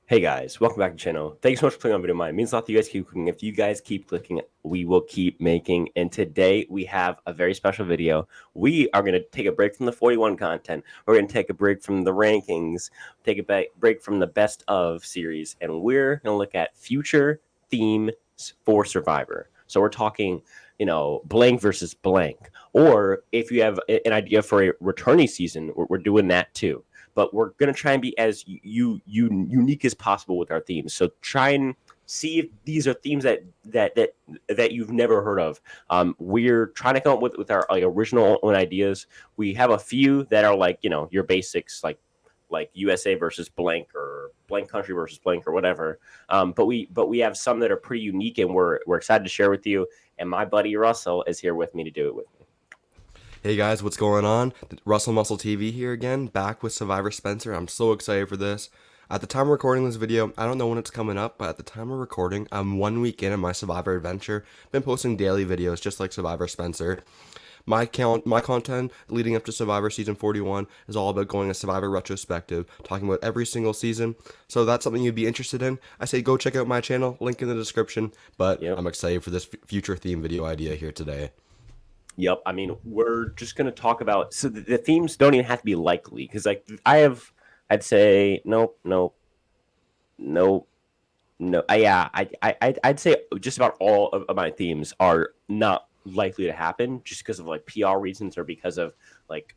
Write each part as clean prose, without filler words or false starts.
Hey guys, welcome back to the channel. Thanks so much for clicking on video mine. It means a lot that you guys keep clicking. If you guys keep clicking, we will keep making. And today we have a very special video. We are going to take a break from the 41 content. We're going to take a break from the rankings, take a break from the best of series, and we're going to look at future themes for Survivor. So we're talking, blank versus blank. Or if you have an idea for a returning season, we're doing that too, but we're going to try and be as unique as possible with our themes. So try and see if these are themes that you've never heard of. We're trying to come up with our original own ideas. We have a few that are like your basics, like USA versus blank or blank country versus blank or whatever. But we have some that are pretty unique, and we're excited to share with you. And my buddy Russell is here with me to do it with me. Hey guys, what's going on? Russell Muscle TV here again, back with Survivor Spencer. I'm so excited for this. At the time of recording this video, I don't know when it's coming up, but at the time of recording, I'm 1 week in my Survivor adventure. Been posting daily videos just like Survivor Spencer. My content leading up to Survivor Season 41 is all about going a Survivor retrospective, talking about every single season. So if that's something you'd be interested in, I say go check out my channel, link in the description. But Yep. I'm excited for this future theme video idea here today. Yep. I mean, we're just going to talk about, so the themes don't even have to be likely, because I'd say nope, nope, nope, no. I'd say just about all of my themes are not likely to happen, just because of like PR reasons or because of like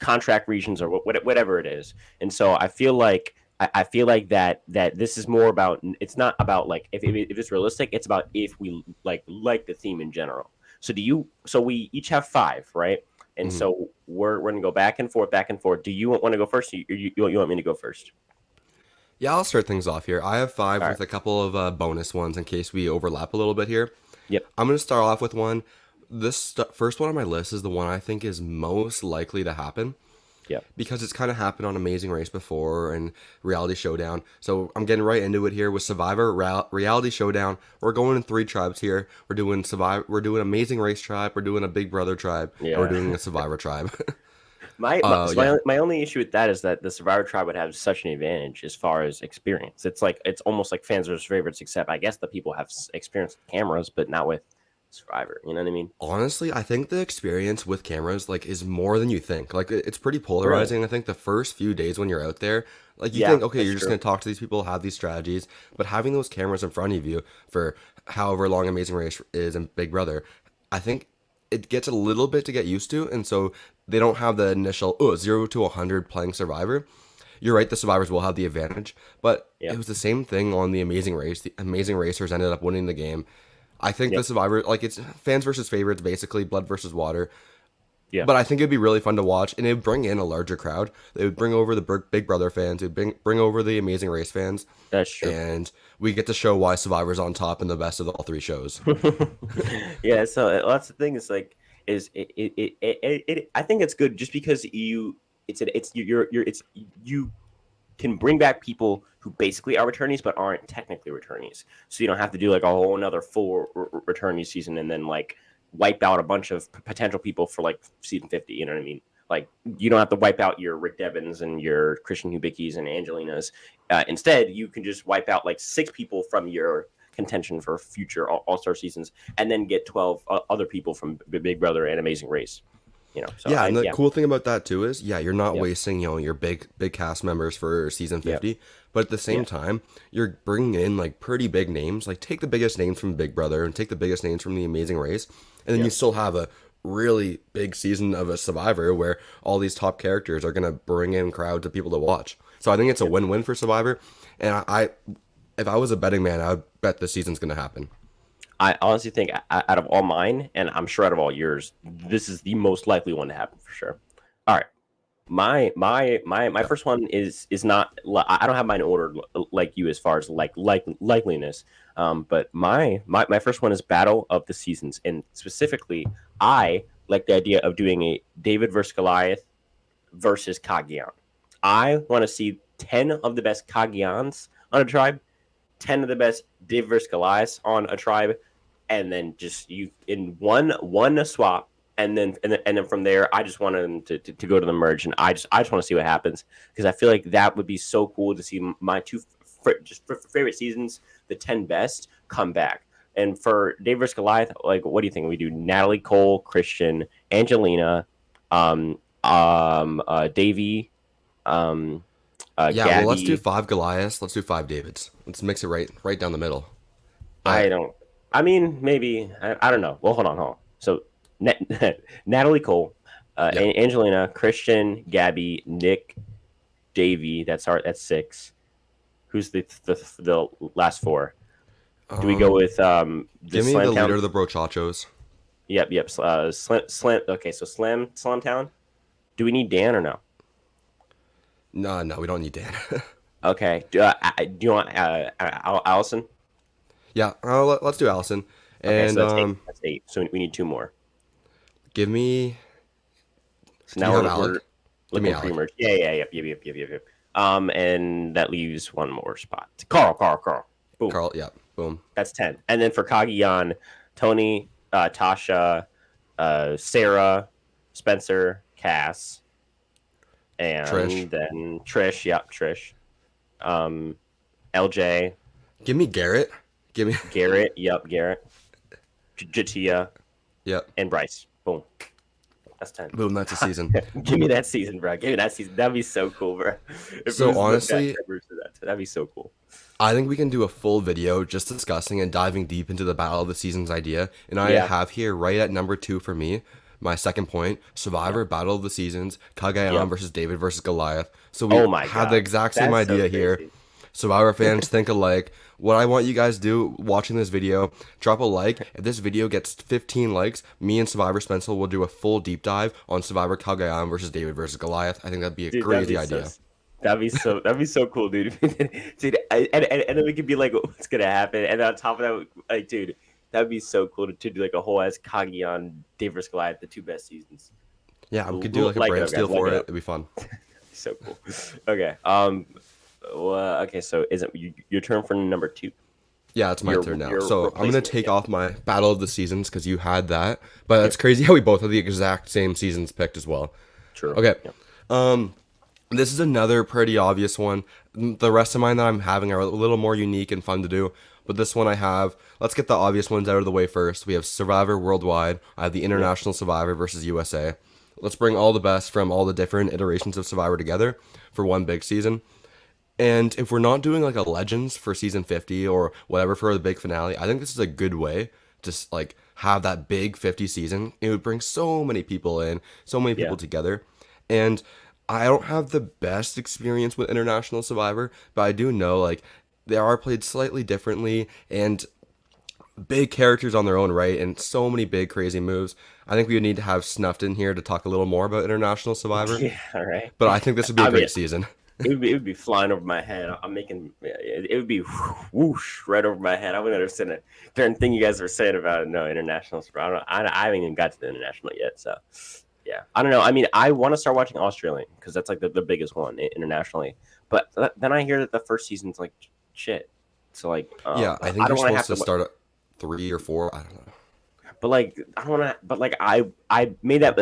contract reasons or whatever it is. And so I feel like that this is more about, it's not about like if it's realistic, it's about if we like the theme in general. So we each have five, right? And Mhm. so we're gonna go back and forth, back and forth. Do you want to go first? Or you want me to go first? Yeah, I'll start things off here. I have five All right. with a couple of bonus ones in case we overlap a little bit here. Yep. I'm going to start off with one. First one on my list is the one I think is most likely to happen Yep. because it's kind of happened on Amazing Race before and Reality Showdown. So I'm getting right into it here with Survivor Reality Showdown. We're going in three tribes here. We're doing Survivor. We're doing Amazing Race tribe. We're doing a Big Brother tribe, and we're Yeah. doing a Survivor tribe. My Yeah. my only issue with that is that the Survivor tribe would have such an advantage as far as experience. It's almost like fans versus favorites, except I guess the people have experience with cameras, but not with Survivor. You know what I mean? Honestly, I think the experience with cameras is more than you think. It's pretty Really? polarizing. I think the first few days when you're out there, you Yeah, think, okay, that's you're just true. gonna talk to these people, have these strategies, but having those cameras in front of you for however long Amazing Race is and Big Brother, I think it gets a little bit to get used to, and so they don't have the initial 0 to 100 playing Survivor. You're right, the survivors will have the advantage, but it Yep. was the same thing on the Amazing Race. The Amazing Racers ended up winning the game. I think the Yep. Survivor, it's fans versus favorites, basically blood versus water. Yeah. But I think it'd be really fun to watch, and it would bring in a larger crowd. They would bring over the Big Brother fans, it would bring over the Amazing Race fans, That's true. and we get to show why Survivor's on top and the best of all three shows. Yeah, so that's the thing. Is like is I think it's good just because you can bring back people who basically are returnees but aren't technically returnees. So you don't have to do like a whole another full returnee season and then like wipe out a bunch of potential people for like season 50. You know what I mean? Like you don't have to wipe out your Rick Devens and your Christian Hubickis and Angelinas. Instead, you can just wipe out like six people from your contention for future All-Star seasons, and then get 12 other people from Big Brother and Amazing Race. So Yeah, and the yeah, cool thing about that too is, yeah, you're not yep, wasting, your big cast members for season yep, 50, but at the same yeah, time, you're bringing in pretty big names. Like take the biggest names from Big Brother and take the biggest names from the Amazing Race, and then you yep, still have a really big season of a Survivor where all these top characters are going to bring in crowds of people to watch. So I think it's a yep. win-win for Survivor, and if I was a betting man, I would bet this season's going to happen. I honestly think out of all mine, and I'm sure out of all yours, this is the most likely one to happen for sure. All right, my Yeah. first one is not. I don't have mine ordered like you as far as like likeliness. But my first one is Battle of the Seasons, and specifically, I like the idea of doing a David versus Goliath versus Kagian. I want to see 10 of the best Kagians on a tribe, 10 of the best David versus Goliaths on a tribe, and then just you in one swap, and then from there, I just wanted them to go to the merge, and I just want to see what happens because I feel like that would be so cool to see my two favorite seasons, the 10 best, come back. And for Dave vs Goliath, like, what do you think? We do Natalie, Cole, Christian, Angelina, Davey, um, Yeah, well, let's do Gabby. 5 Goliaths. Let's do 5 Davids. Let's mix it right down the middle. I But don't. I mean, maybe. I don't know. Well, hold on. So, Natalie Cole, yeah, Angelina, Christian, Gabby, Nick, Davey. That's six. Who's the last four? Do we go um, with the give me the Slam leader Town? of the Brochachos. Yep. Slam. Okay, so Slam Town. Do we need Dan or no? No, no, we don't need Dan. Okay. Do you want Allison? Yeah, let's do Allison. Okay, so And that's eight. That's eight. So we need two more. give me. So Do you now have we're Alec? Give me looking Alec. pre-merge. Yep. And that leaves one more spot. Carl. Boom. Carl, yeah, boom. That's 10. And then for Kagiyan, Tony, Tasha, Sarah, Spencer, Cass, Trish. and then Trish. Yep, Trish. Um, LJ, Give me Garrett. Give me. Garrett. Yep, Garrett. Jatia, Yep. and Bryce. Boom. That's 10. Boom, that's a season. Give me that season, bro. Give me that season. That'd be so cool, bro. If it So was honestly, that'd be so cool. I think we can do a full video just discussing and diving deep into the Battle of the Seasons idea. And I Yeah. have here right at number 2 for me, my second point, Survivor Yep. Battle of the Seasons, Kagayan Yep. versus David versus Goliath. So we Oh my have the god. exact same That's so idea here. crazy. Survivor fans think alike. What I want you guys to do watching this video, drop a like. If this video gets 15 likes, me and Survivor Spencer will do a full deep dive on Survivor Kagayan versus David versus Goliath. I think that'd be a Dude, that'd crazy be idea. that'd be so cool, dude. Dude, and then we could be like, what's gonna happen? And on top of that, like, dude, that'd be so cool to do like a whole ass Kagi on Dave vs Goliath, the two best seasons. Yeah, we could do like a Like it brand up, guys. steal Like for it it. up. It'd be fun. So cool. Okay. Well, okay. So is it your turn for number two? Yeah, it's my Your turn now. your So I'm gonna replacement. take Yeah. off my Battle of the Seasons because you had that, but it's crazy how we both have the exact same seasons picked as well. True. Okay, Yeah. this is another pretty obvious one. The rest of mine that I'm having are a little more unique and fun to do, but this one I have. Let's get the obvious ones out of the way first. We have Survivor Worldwide. I have the International Survivor versus USA. Let's bring all the best from all the different iterations of Survivor together for one big season. And if we're not doing like a Legends for season 50 or whatever for the big finale, I think this is a good way to like have that big 50 season. It would bring so many people in, so many Yeah. people together. And I don't have the best experience with International Survivor, but I do know like they are played slightly differently and big characters on their own right and so many big crazy moves. I think we would need to have Snuffed in here to talk a little more about International Survivor, Yeah. All right. but I think this would be a I mean, great season. it would be flying over my head. I'm making it would be whoosh right over my head. I wouldn't understand a certain thing you guys were saying about no international. I haven't even got to the international yet. So yeah, I don't know. I mean, I want to start watching Australian because that's like the biggest one internationally. But then I hear that the first season's like shit. So like, Yeah, I think I you're don't want to supposed have to to. start at 3 or 4. I don't know. But like I don't want to. But like I made that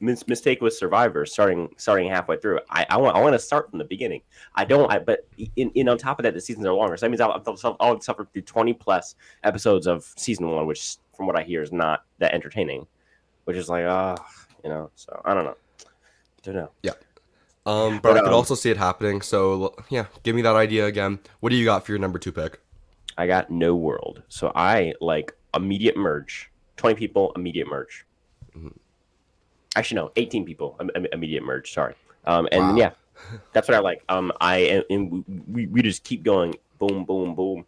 mistake with Survivor starting halfway through. I want to start from the beginning. I don't. But in on top of that, the seasons are longer. So that means I'll suffer through 20 plus episodes of season one, which from what I hear is not that entertaining. Which is like So I don't know. Don't know. Yeah. But But I could also see it happening. So yeah, give me that idea again. What do you got for your number 2 pick? I got no world. So I like immediate merge. 20 people, immediate merge. Actually, no, 18 people, immediate merge. Sorry. And Wow. yeah, that's what I like. And we just keep going, boom, boom, boom.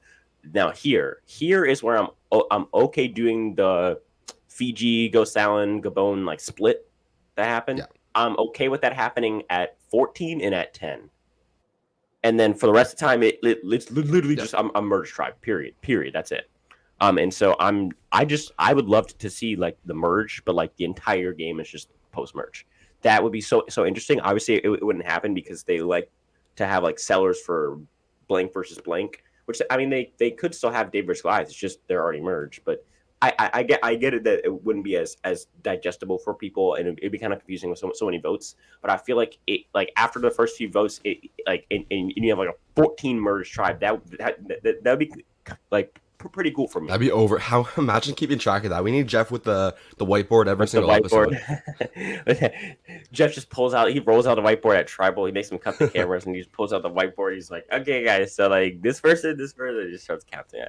Now here is where I'm okay doing the Fiji, Ghost Island, Gabon like split that happened. Yeah. I'm okay with that happening at 14 and at 10. And then for the rest of the time, it's literally Yeah. just I'm a merge tribe. Period. That's it. And so I would love to see like the merge, but like the entire game is just post merge. That would be so interesting. Obviously, it wouldn't happen because they like to have like sellers for blank versus blank. Which I mean, they could still have Dave versus Goliath. It's just they're already merged. But I get it that it wouldn't be as digestible for people, and it'd be kind of confusing with so many votes. But I feel like it like after the first few votes, it like and you have like a 14 merged tribe that'd be like pretty cool for me. That'd be over. How imagine keeping track of that. We need Jeff with the whiteboard every With the single episode. whiteboard. Jeff just pulls out, he rolls out the whiteboard at Tribal. He makes them cut the cameras and he just pulls out the whiteboard. He's like, okay, guys, so like this person, just starts counting.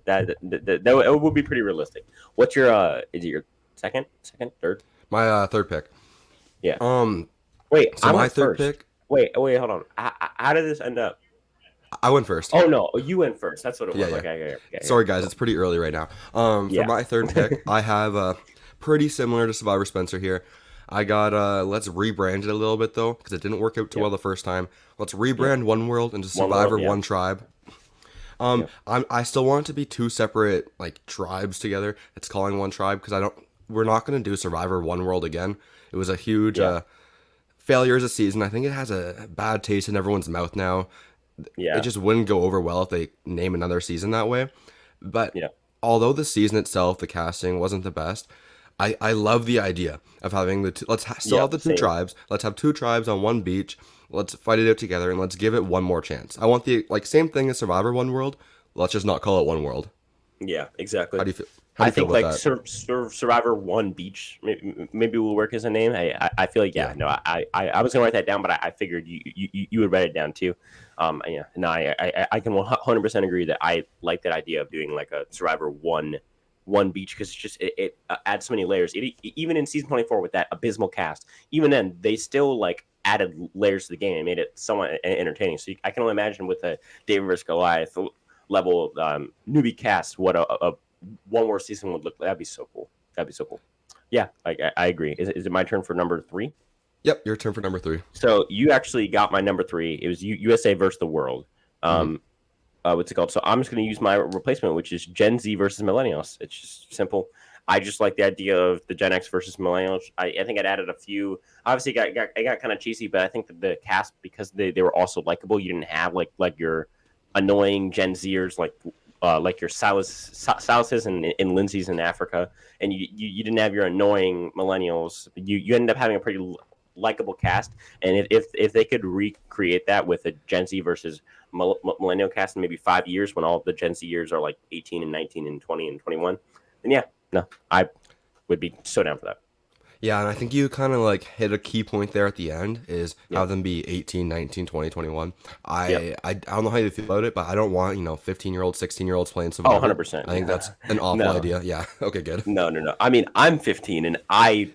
That would be pretty realistic. What's your, is it your second, third? My third pick. Yeah. Um, Wait, so I my went third first. pick, Wait, hold on. How did this end up? I went first. Oh, no, you went first. That's what it was. Yeah, yeah. Okay, Sorry, guys, it's pretty early right now. For Yeah. my third pick, I have pretty similar to Survivor Spencer here. I got let's rebrand it a little bit though, because it didn't work out too well the first time. Let's rebrand One World into Survivor One Tribe. I still want it to be two separate like tribes together. It's calling one tribe because we're not gonna do Survivor One World again. It was a huge failure as a season. I think it has a bad taste in everyone's mouth now. Yeah. It just wouldn't go over well if they name another season that way. But Yeah. although the season itself, the casting wasn't the best, I love the idea of having the two, still have the two same. tribes. Let's have two tribes on one beach. Let's fight it out together and let's give it one more chance. I want the same thing as Survivor One World. Let's just not call it One World. Yeah, exactly. How do you feel? How do I you feel think about like that? Survivor One Beach maybe will work as a name. I feel like Yeah. no, I was gonna write that down, but I figured you would write it down too. Yeah, no, I can 100% agree that I like that idea of doing like a Survivor One Beach because it's just it adds so many layers. Even in season 24 with that abysmal cast, even then they still like added layers to the game and made it somewhat entertaining. So I can only imagine with a David vs Goliath level newbie cast what a one more season would look like. That'd be so cool. Yeah, I agree. Is it my turn for number 3? Yep, your turn for number 3. So you actually got my number 3. It was USA versus the world. What's it called? So I'm just going to use my replacement, which is Gen Z versus Millennials. It's just simple. I just like the idea of the Gen X versus Millennials. I think I'd added a few. Obviously, it got kind of cheesy, but I think that the cast, because they were also likable, you didn't have like your annoying Gen Zers like your Silas's and Lindsay's in Africa, and you didn't have your annoying millennials. You ended up having a pretty likable cast, and if they could recreate that with a Gen Z versus millennial cast in maybe 5 years when all the Gen Z years are like 18 and 19 and 20 and 21, then yeah, no, I would be so down for that. Yeah, and I think you kind of like hit a key point there at the end is have them be 18, 19, 20, 21. I don't know how you feel about it, but I don't want, 15-year-olds, 16-year-olds playing Survivor. 100%. I think that's an awful idea. Yeah. Okay, good. No. I mean, I'm 15 and I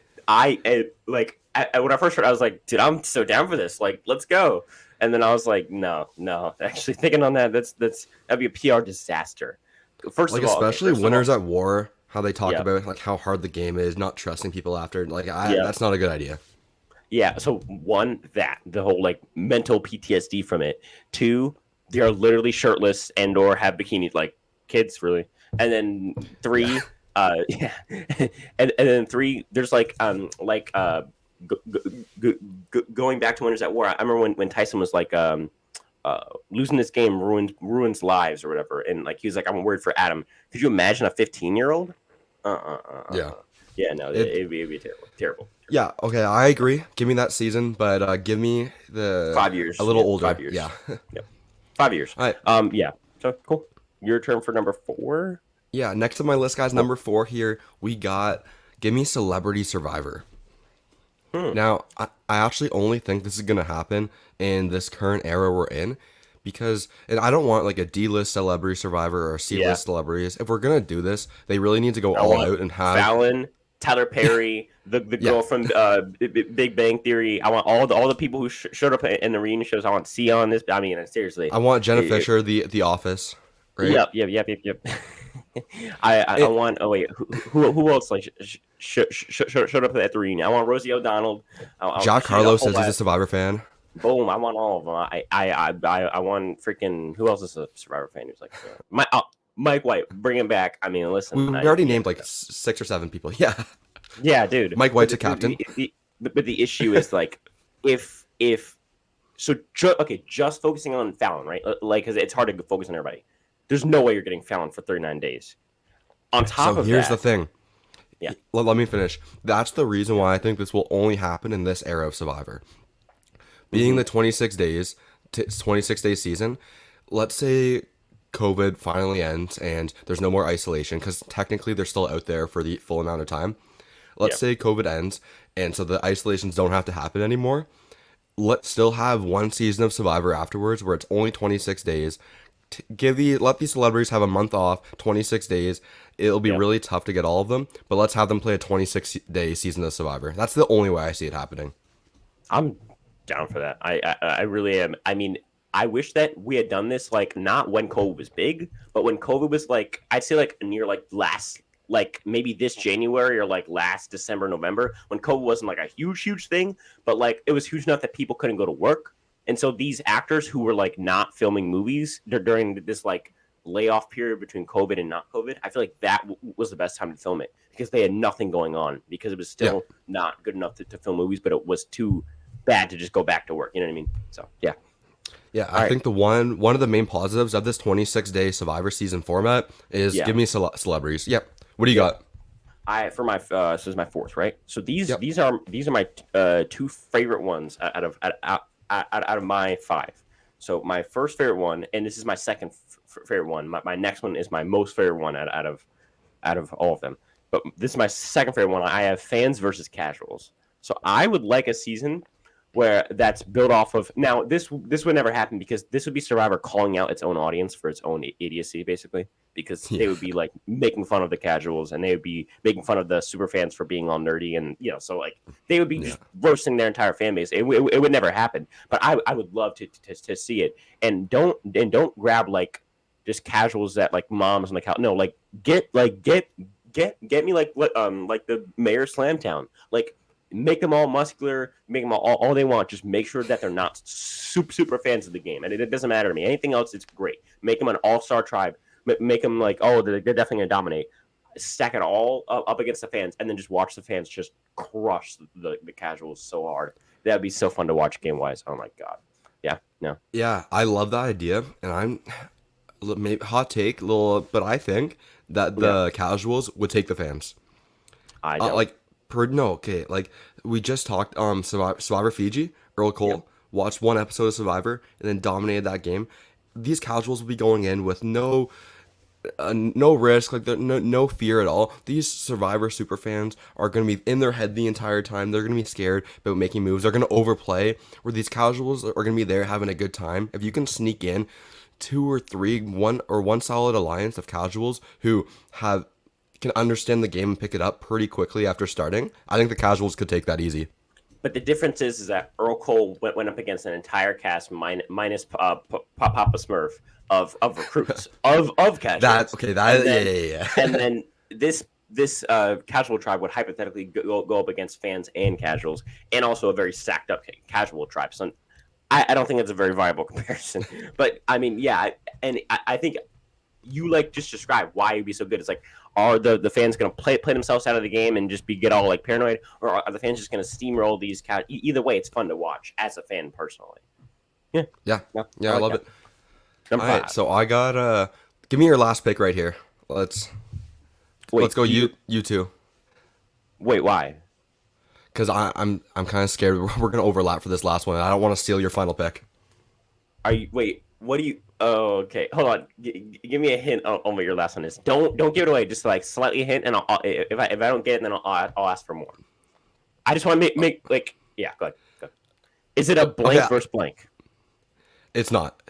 like when I first heard, I was like, dude, I'm so down for this. Like, let's go. And then I was like, no. Actually, thinking on that, that'd be a PR disaster. First Like, of all, especially Winners at War, how they talk about like how hard the game is, not trusting people after. Like, that's not a good idea. Yeah. So one, that the whole like mental PTSD from it. 2, they are literally shirtless and or have bikinis, like kids, really. And then 3, and then 3, there's going back to Winners at War. I remember when Tyson was like losing this game ruins lives or whatever, and like he was like, I'm worried for Adam. Could you imagine a 15-year-old? Yeah, no, it'd be terrible. Yeah, okay, I agree. Give me that season, but give me the 5 years, a little older. 5 years. Yeah. Yep. 5 years. All right. Yeah. So cool. Your turn for number 4. Yeah, next on my list, guys, number 4 here, we got give me Celebrity Survivor. Now, I actually only think this is going to happen in this current era we're in because, and I don't want like a D-list Celebrity Survivor or C-list celebrities. If we're going to do this, they really need to go all out and have Fallon, Tyler Perry, the girl from Big Bang Theory. I want all the people who showed up in the arena shows. I want Sion. This, I mean, seriously. I want Jenna Fisher, the Office. Right? Yep. I want. Oh wait, who else like showed up at the reunion? I want Rosie O'Donnell. Jack Harlow says he's a Survivor fan. Boom! I want all of them. I want freaking who else is a Survivor fan who's like Mike White. Bring him back. I mean, listen. We already named like 6 or 7 people. Yeah, dude. Mike White's a captain. But the issue is like if just focusing on Fallon, right? Like, because it's hard to focus on everybody. There's no way you're getting Fallon for 39 days. On top So of here's the that, thing. yeah. Let me finish. That's the reason why I think this will only happen in this era of Survivor. Being Hmm. the 26 day season, let's say COVID finally ends and there's no more isolation because technically they're still out there for the full amount of time. Let's Yeah. say COVID ends and so the isolations don't have to happen anymore. Let's still have one season of Survivor afterwards where it's only 26 days. Let these celebrities have a month off, 26 days. It'll be Yeah. really tough to get all of them, but let's have them play a 26-day season of Survivor. That's the only way I see it happening. I'm down for that. I really am. I mean, I wish that we had done this like not when COVID was big, but when COVID was like I'd say like near like last like maybe this January or like last December, November, when COVID wasn't like a huge thing, but like it was huge enough that people couldn't go to work. And so these actors who were like not filming movies during this like layoff period between COVID and not COVID, I feel like that was the best time to film it because they had nothing going on because it was Yeah. still not good enough to film movies, but it was too bad to just go back to work. You know what I mean? So yeah. Yeah, I All right. think the one of the main positives of this 26-day Survivor season format is Yeah. give me celebrities. Yep. What do you Yeah. got? I for my so this is my fourth, right? So these Yep. these are my two favorite ones out of my five. So my first favorite one, and this is my second favorite one. My next one is my most favorite one out of all of them. But this is my second favorite one. I have fans versus casuals. So I would like a season where that's built off of. Now this would never happen because this would be Survivor calling out its own audience for its own idiocy, basically. Because Yeah. they would be like making fun of the casuals and they would be making fun of the super fans for being all nerdy and so like they would be Yeah. just roasting their entire fan base. It would never happen, but I would love to see it. And don't grab like just casuals that like moms on the couch. No, like get me like the mayor Slamtown. Like make them all muscular, make them all they want. Just make sure that they're not super fans of the game, and it doesn't matter to me. Anything else, it's great. Make them an all-star tribe. Make them like, oh, they're definitely gonna dominate. Stack it all up against the fans, and then just watch the fans just crush the casuals so hard. That'd be so fun to watch game wise. Oh my god, yeah, no, Yeah, I love that idea, and I'm maybe hot take, little, but I think that yeah, the casuals would take the fans. I don't. Like no, okay, like we just talked Survivor Fiji, Earl Cole Yep. watched one episode of Survivor and then dominated that game. These casuals will be going in with no risk, like no fear at all. These Survivor super fans are going to be in their head the entire time. They're going to be scared about making moves. They're going to overplay. Where these casuals are going to be there having a good time. If you can sneak in two or three, one solid alliance of casuals who have can understand the game and pick it up pretty quickly after starting, I think the casuals could take that easy. But the difference is that Earl Cole went up against an entire cast minus Papa Smurf of recruits of That casuals, okay? and That yeah then yeah and yeah. then this casual tribe would hypothetically go up against fans and casuals, and also a very stacked up casual tribe. So I don't think it's a very viable comparison. But I mean, yeah, and I think you like just describe why it'd be so good. It's like, are the fans going to play themselves out of the game and just get all like paranoid, or are the fans just going to steamroll these cats? Either way, it's fun to watch as a fan personally. Yeah, Yeah, no, yeah, I I like love that. it. Number All right, five. so I got give me your last pick right here. Let's Wait, go you two, wait, why? because I'm kind of scared we're gonna overlap for this last one. I don't want to steal your final pick. Are you wait? What do you? Oh, okay. Hold on. Give me a hint on what your last one is. Don't give it away. Just like slightly hint, and if I don't get it, then I'll ask for more. I just want to make like yeah. Go ahead. Go ahead. Is it a Okay, blank versus blank? it's not.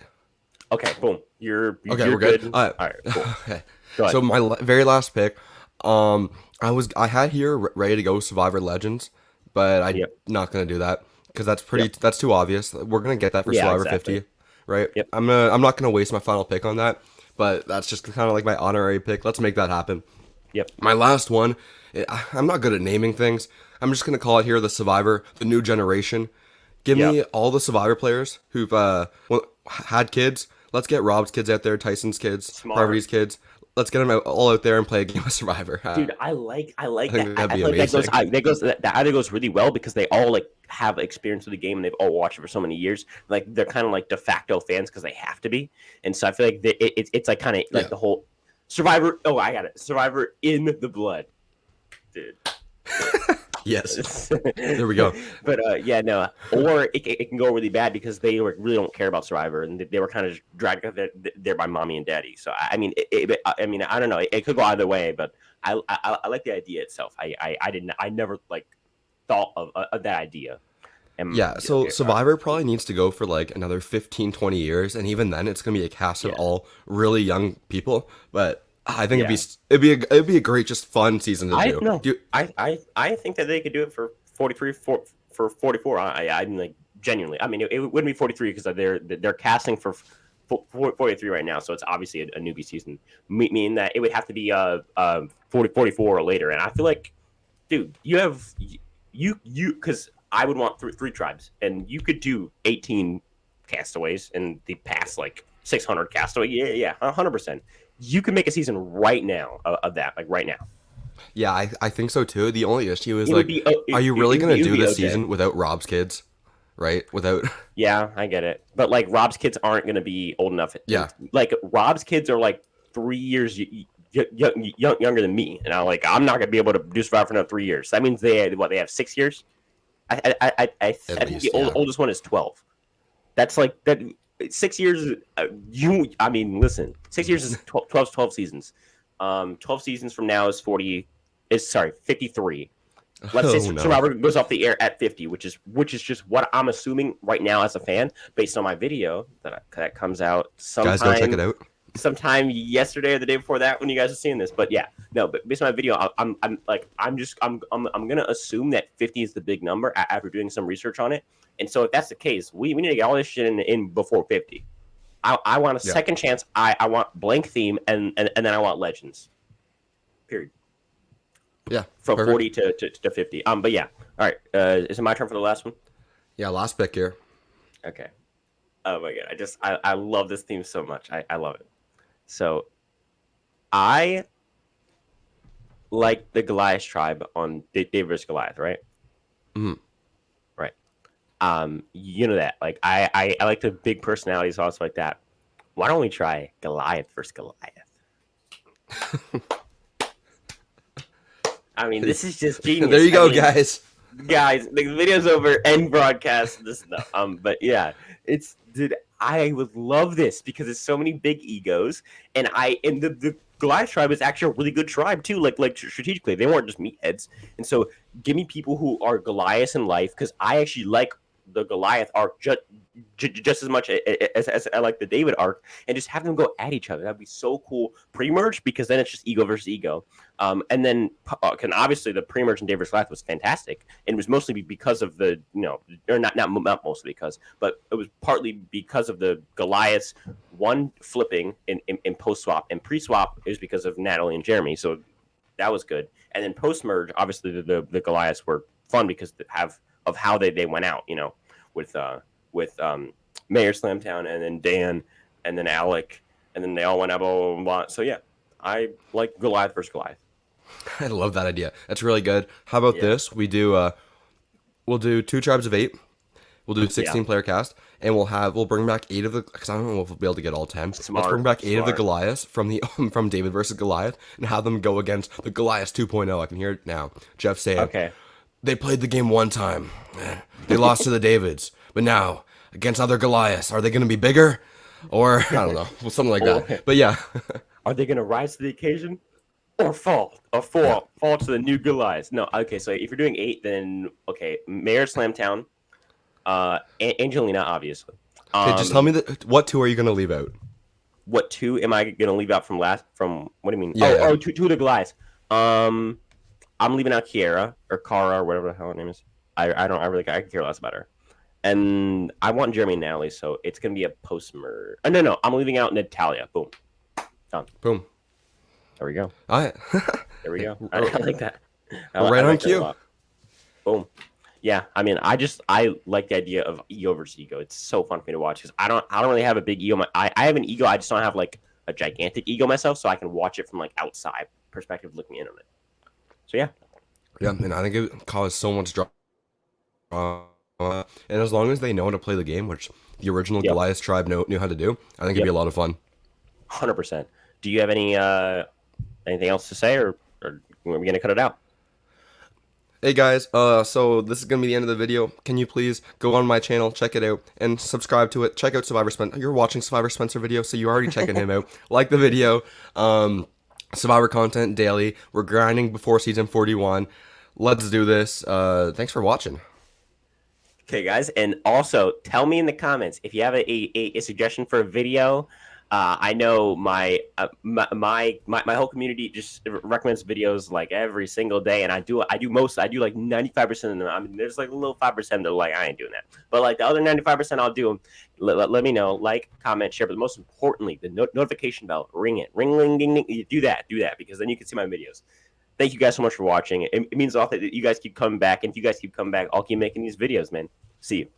Okay, boom. You're Okay, you're we're good. good. All right, cool. Okay, Go ahead. so my very last pick, I had here ready to go Survivor Legends, but I'm Yep. not gonna do that because Yep. that's too obvious. We're gonna get that for Yeah, Survivor exactly. 50, right? Yep. I'm not gonna waste my final pick on that, but that's just kind of like my honorary pick. Let's make that happen. Yep. My last one, I'm not good at naming things. I'm just gonna call it here the Survivor, the new generation. Give Yep. me all the Survivor players who've had kids. Let's get Rob's kids out there, Tyson's kids, Smart. Parvati's kids. Let's get them all out there and play a game of Survivor. Dude, I like I that. think I that'd be feel like amazing. that either goes really well because they all like have experience with the game and they've all watched it for so many years. Like they're kind of like de facto fans because they have to be. And so I feel like it's like kind of Yeah, like the whole. Survivor. Oh, I got it. Survivor in the blood, dude. Yes. There we go. But yeah, no. Or it can go really bad because they really don't care about Survivor, and they were kind of dragged out there by mommy and daddy. So I mean, I mean, I don't know. It could go either way, but I like the idea itself. I didn't. I never like thought of that idea. And Yeah, so Survivor probably needs to go for like another 15, 20 years, and even then it's going to be a cast of yeah, all really young people, but I think yeah. it'd be a great just fun season to I do. no. Do you, I think that they could do it for 43 for 44. I mean like genuinely. I mean it wouldn't be 43 because they're casting for 43 right now, so it's obviously a newbie season. Meaning that it would have to be 40 44 or later. And I feel like, dude, you have you because I would want three tribes, and you could do 18 castaways in the past like 600 castaway. Yeah, 100%. You can make a season right now of that, like right now. yeah, I think so too. The only issue is It would like, be are you really going to it would do be this OJ. season without Rob's kids, right? Without, Yeah, I get it. But like Rob's kids aren't going to be old enough. yeah, Like Rob's kids are like 3 years younger than me, and I'm not going to be able to do Survivor for another 3 years. That means they have 6 years. at I think the least, yeah. oldest one is 12. That's like that. 6 years. I mean, listen. 6 years is 12 seasons. 12 seasons from now is 40. Is sorry 53. Let's say Oh no. Survivor goes off the air at 50, which is just what I'm assuming right now as a fan, based on my video that comes out Guys, go check it out. sometime yesterday or the day before that when you guys are seeing this. But yeah, no, but based on my video, I'm gonna assume that 50 is the big number after doing some research on it. And so if that's the case, we need to get all this shit in before 50. I want a Yeah. second chance. I want blank theme and then I want legends. Period. Yeah. From Perfect. 40 to 50. But yeah. All right. Is it my turn for the last one? Yeah, last pick here. Okay. Oh my god. I love this theme so much. I love it. So I like the Goliath tribe on David vs. Goliath, right? Mhm. Right. You know that. Like I like the big personalities, also like that. Why don't we try Goliath versus Goliath? I mean, this is just genius. There you go, I mean, guys. guys, the video's over. End broadcast. This stuff. But yeah, it's dude. I would love this because it's so many big egos, and the Goliath tribe is actually a really good tribe too. Like strategically, they weren't just meatheads, and so give me people who are Goliaths in life because I actually like the Goliath arc just as much as I like the David arc, and just have them go at each other. That'd be so cool pre-merge because then it's just ego versus ego. And then can obviously the pre-merge in David Goliath was fantastic, and it was mostly because of the or not mostly because, but it was partly because of the Goliaths one flipping in post swap, and pre swap is because of Natalie and Jeremy. So that was good. And then post merge, obviously the Goliaths were fun because of how they went out, with Mayor Slamtown and then Dan and then Alec and then they all went out blah, blah, blah, blah. So yeah, I like Goliath versus Goliath. I love that idea. That's really good. How about Yeah. this? We'll do two tribes of eight. We'll do 16 Yeah. player cast, and we'll bring back eight of the because I don't know if we'll be able to get all 10. Let's bring Smart. back eight of the Smart. Goliaths from the from David versus Goliath and have them go against the Goliaths 2.0. I can hear it now. Jeff saying Okay. they played the game one time, they lost to the Davids, but now against other Goliaths, are they going to be bigger, or I don't know, well, something like that. But yeah, Are they gonna rise to the occasion? Or fall, yeah. fall to the new Goliaths. No, okay. So if you're doing eight, then okay, Mayor Slamtown, Angelina, obviously. Okay, just tell Um, me what two are you going to leave out? what two am I gonna leave out from last? From what do you mean? Yeah, yeah. Two of the Goliaths. Um, I'm leaving out Kiera or Kara or whatever the hell her name is. I could care less about her. And I want Jeremy and Natalie, so it's gonna be a post murder. No, I'm leaving out Natalia. Boom, done. Boom. There we go. All right. There we go. I like that. We're right I on like that a cue. lot. Boom. Yeah, I mean, I like the idea of ego versus ego. It's so fun for me to watch because I don't really have a big ego. I have an ego. I just don't have like a gigantic ego myself, so I can watch it from like outside perspective, looking in on it. So yeah, Yeah, and I think it caused so much drama. And as long as they know how to play the game, which the original yep, Goliath tribe knew how to do, I think it'd yep, be a lot of fun. 100%. Do you have anything else to say, or are we gonna cut it out? Hey guys, so this is gonna be the end of the video. Can you please go on my channel, check it out, and subscribe to it. Check out Survivor Spencer. You're watching Survivor Spencer video, so you're already checking him out. Like the video. Survivor content daily. We're grinding before season 41. Let's do this. Thanks for watching. Okay, guys, and also tell me in the comments if you have a suggestion for a video. I know my whole community just recommends videos like every single day, and I do like 95% of them. I mean, there's like a little 5% that are like I ain't doing that, but like the other 95% I'll do them. Let me know, like, comment, share, but most importantly, the notification bell, ring it, ring, ring, ding, ding. Do that because then you can see my videos. Thank you guys so much for watching. It means a lot that you guys keep coming back, and if you guys keep coming back, I'll keep making these videos, man. See you.